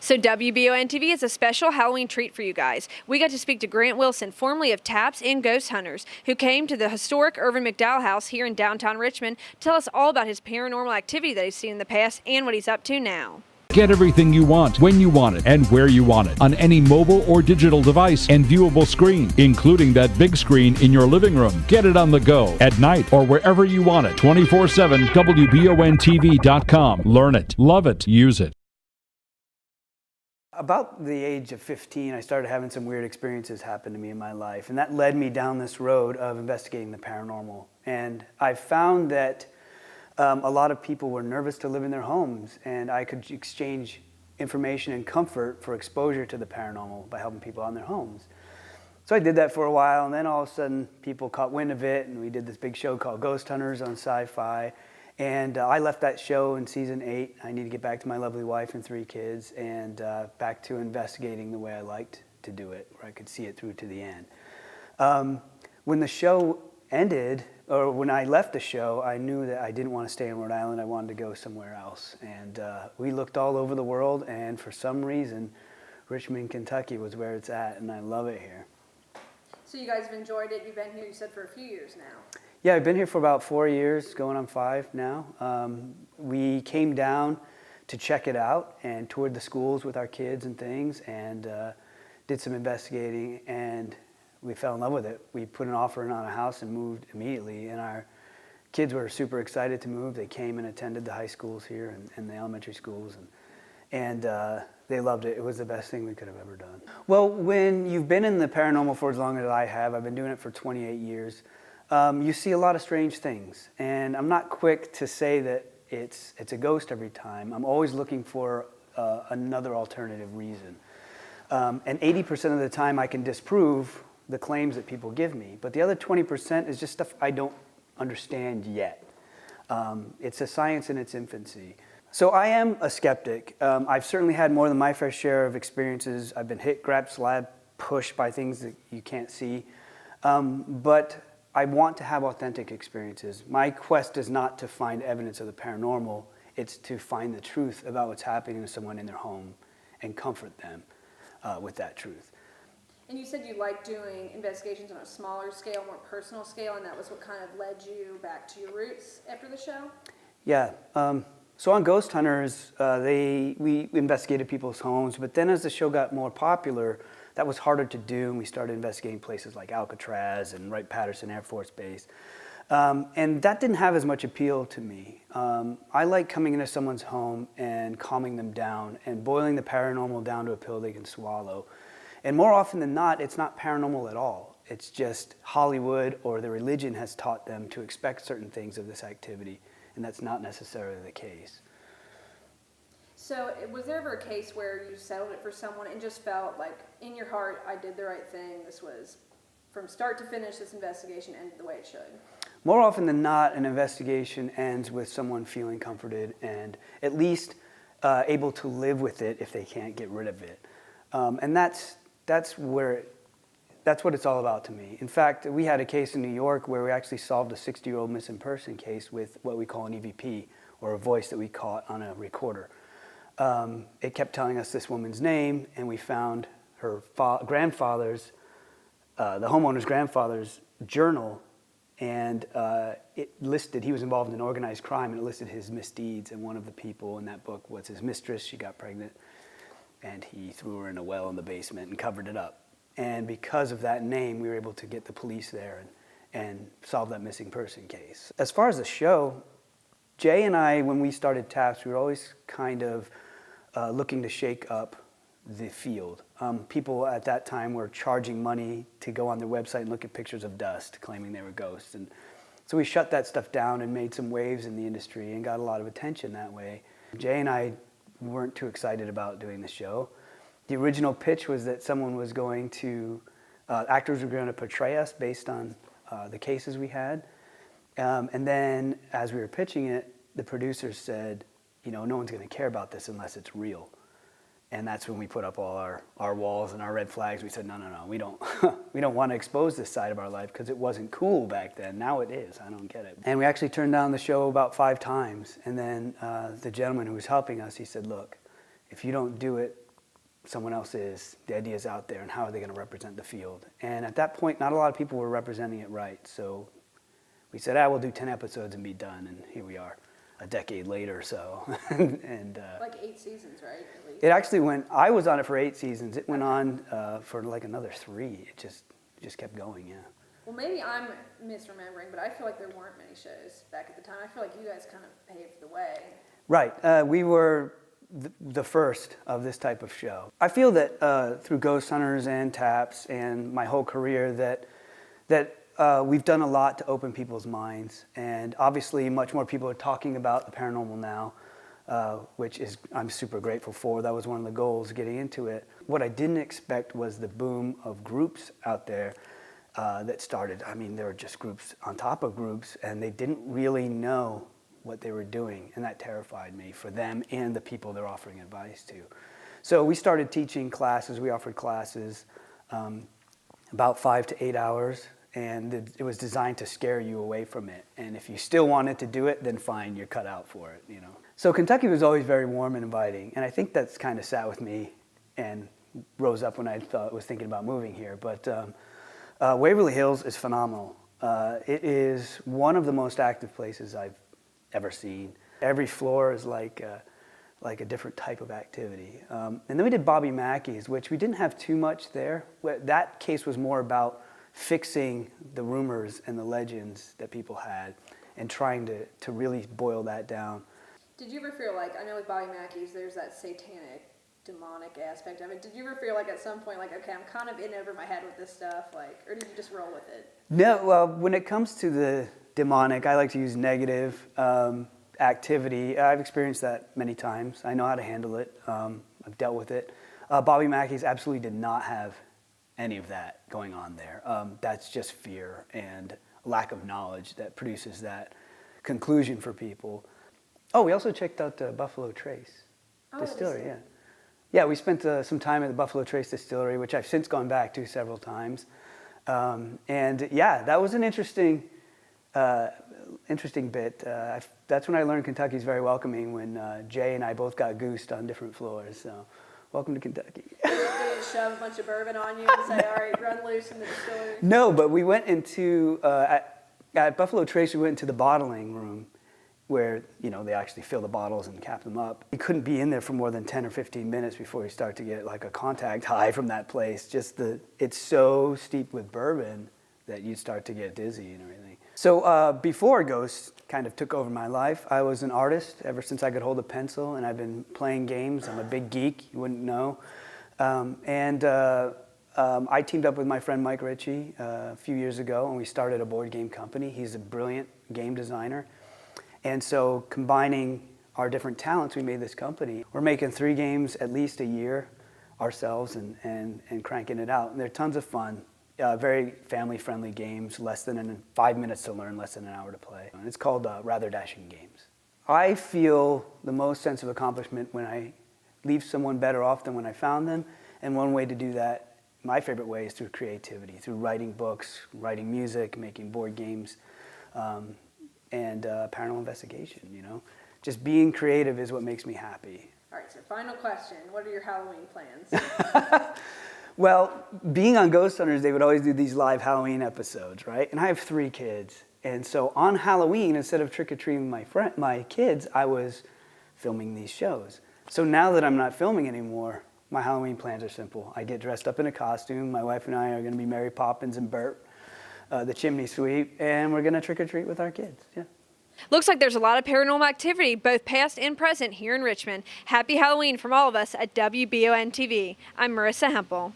So WBON TV is a special Halloween treat for you guys. We got to speak to Grant Wilson, formerly of Taps and Ghost Hunters, who came to the historic Irvin McDowell house here in downtown Richmond to tell us all about his paranormal activity that he's seen in the past and what he's up to now. Get everything you want, when you want it, and where you want it, on any mobile or digital device and viewable screen, including that big screen in your living room. Get it on the go, at night, or wherever you want it. 24/7, WBONTV.com. Learn it, love it, use it. About the age of 15, I started having some weird experiences happen to me in my life, and that led me down this road of investigating the paranormal. And I found that a lot of people were nervous to live in their homes, and I could exchange information and comfort for exposure to the paranormal by helping people out in their homes. So I did that for a while, and then all of a sudden people caught wind of it, and we did this big show called Ghost Hunters on Sci-Fi. And I left that show in season 8. I need to get back to my lovely wife and 3 kids, and back to investigating the way I liked to do it, where I could see it through to the end. When the show ended, or when I left the show, I knew that I didn't want to stay in Rhode Island. I wanted to go somewhere else. And we looked all over the world, and for some reason, Richmond, Kentucky was where it's at, and I love it here. So you guys have enjoyed it. You've been here, you said, for a few years now. Yeah, I've been here for about 4 years, going on 5 now. We came down to check it out and toured the schools with our kids and things, and did some investigating, and we fell in love with it. We put an offer in on a house and moved immediately, and our kids were super excited to move. They came and attended the high schools here and the elementary schools, and they loved it. It was the best thing we could have ever done. Well, when you've been in the paranormal for as long as I have, I've been doing it for 28 years, you see a lot of strange things, and I'm not quick to say that it's a ghost every time. I'm always looking for another alternative reason. And 80% of the time I can disprove the claims that people give me, but the other 20% is just stuff I don't understand yet. It's a science in its infancy. So I am a skeptic. I've certainly had more than my fair share of experiences. I've been hit, grabbed, slapped, pushed by things that you can't see, but I want to have authentic experiences. My quest is not to find evidence of the paranormal, it's to find the truth about what's happening to someone in their home and comfort them with that truth. And you said you like doing investigations on a smaller scale, more personal scale, and that was what kind of led you back to your roots after the show? Yeah, so on Ghost Hunters, we investigated people's homes, but then as the show got more popular, that was harder to do, and we started investigating places like Alcatraz and Wright-Patterson Air Force Base. And that didn't have as much appeal to me. I like coming into someone's home and calming them down and boiling the paranormal down to a pill they can swallow. And more often than not, it's not paranormal at all. It's just Hollywood or the religion has taught them to expect certain things of this activity, and that's not necessarily the case. So was there ever a case where you settled it for someone and just felt like in your heart, I did the right thing, this was from start to finish, this investigation ended the way it should? More often than not, an investigation ends with someone feeling comforted and at least able to live with it if they can't get rid of it. And that's what it's all about to me. In fact, we had a case in New York where we actually solved a 60-year-old missing person case with what we call an EVP, or a voice that we caught on a recorder. It kept telling us this woman's name, and we found her grandfather's, the homeowner's grandfather's journal, and it listed, he was involved in organized crime, and it listed his misdeeds, and one of the people in that book was his mistress. She got pregnant, and he threw her in a well in the basement and covered it up. And because of that name, we were able to get the police there and solve that missing person case. As far as the show, Jay and I, when we started Taps, we were always kind of looking to shake up the field. People at that time were charging money to go on their website and look at pictures of dust, claiming they were ghosts. And so we shut that stuff down and made some waves in the industry and got a lot of attention that way. Jay and I weren't too excited about doing the show. The original pitch was that someone was going to, actors were going to portray us based on the cases we had. And then as we were pitching it, the producers said, you know, no one's going to care about this unless it's real. And that's when we put up all our walls and our red flags. We said, no, we don't, we don't want to expose this side of our life because it wasn't cool back then. Now it is. I don't get it. And we actually turned down the show about 5 times. And then the gentleman who was helping us, he said, look, if you don't do it someone else is, the idea is out there, and how are they going to represent the field? And at that point, not a lot of people were representing it right. So we said, we'll do 10 episodes and be done. And here we are, a decade later or so. and like 8 seasons, right? At least. It actually went, I was on it for 8 seasons. It went on for like another 3. It just kept going, yeah. Well, maybe I'm misremembering, but I feel like there weren't many shows back at the time. I feel like you guys kind of paved the way. Right. We were the first of this type of show. I feel that through Ghost Hunters and TAPS and my whole career that we've done a lot to open people's minds. And obviously much more people are talking about the paranormal now, which is I'm super grateful for. That was one of the goals getting into it. What I didn't expect was the boom of groups out there that started. I mean, there were just groups on top of groups, and they didn't really know what they were doing, and that terrified me for them and the people they're offering advice to. So we started teaching classes. We offered classes about 5 to 8 hours, and it was designed to scare you away from it. And if you still wanted to do it, then fine, you're cut out for it, you know. So Kentucky was always very warm and inviting, and I think that's kind of sat with me and rose up when I was thinking about moving here. But Waverly Hills is phenomenal. It is one of the most active places I've ever seen. Every floor is like a different type of activity. And then we did Bobby Mackey's, which we didn't have too much there. That case was more about fixing the rumors and the legends that people had and trying to really boil that down. Did you ever feel like, I know with Bobby Mackey's, there's that satanic, demonic aspect of it. Did you ever feel like at some point, like, okay, I'm kind of in over my head with this stuff, like, or did you just roll with it? No, well, when it comes to the demonic, I like to use negative activity. I've experienced that many times. I know how to handle it. I've dealt with it. Bobby Mackey's absolutely did not have any of that going on there. That's just fear and lack of knowledge that produces that conclusion for people. Oh, we also checked out Buffalo Trace Distillery, yeah. Yeah, we spent some time at the Buffalo Trace Distillery, which I've since gone back to several times. And yeah, that was an interesting bit. That's when I learned Kentucky's very welcoming, when Jay and I both got goosed on different floors. So, welcome to Kentucky. Did they shove a bunch of bourbon on you and say, all right, run loose in the distillery? No, but we went into, at Buffalo Trace, we went into the bottling room where, you know, they actually fill the bottles and cap them up. You couldn't be in there for more than 10 or 15 minutes before you start to get like a contact high from that place. It's so steeped with bourbon that you start to get dizzy and everything. So before Ghosts kind of took over my life, I was an artist ever since I could hold a pencil, and I've been playing games. I'm a big geek, you wouldn't know. I teamed up with my friend Mike Ritchie a few years ago, and we started a board game company. He's a brilliant game designer. And so combining our different talents, we made this company. We're making 3 games at least a year ourselves and cranking it out. And they're tons of fun. Very family-friendly games, less than 5 minutes to learn, less than an hour to play. And it's called Rather Dashing Games. I feel the most sense of accomplishment when I leave someone better off than when I found them. And one way to do that, my favorite way, is through creativity, through writing books, writing music, making board games, and paranormal investigation, you know. Just being creative is what makes me happy. All right, so final question. What are your Halloween plans? Well, being on Ghost Hunters, they would always do these live Halloween episodes, right? And I have 3 kids. And so on Halloween, instead of trick-or-treating my kids, I was filming these shows. So now that I'm not filming anymore, my Halloween plans are simple. I get dressed up in a costume. My wife and I are going to be Mary Poppins and Bert, the chimney sweep, and we're going to trick-or-treat with our kids, yeah. Looks like there's a lot of paranormal activity, both past and present, here in Richmond. Happy Halloween from all of us at WBON TV. I'm Marissa Hempel.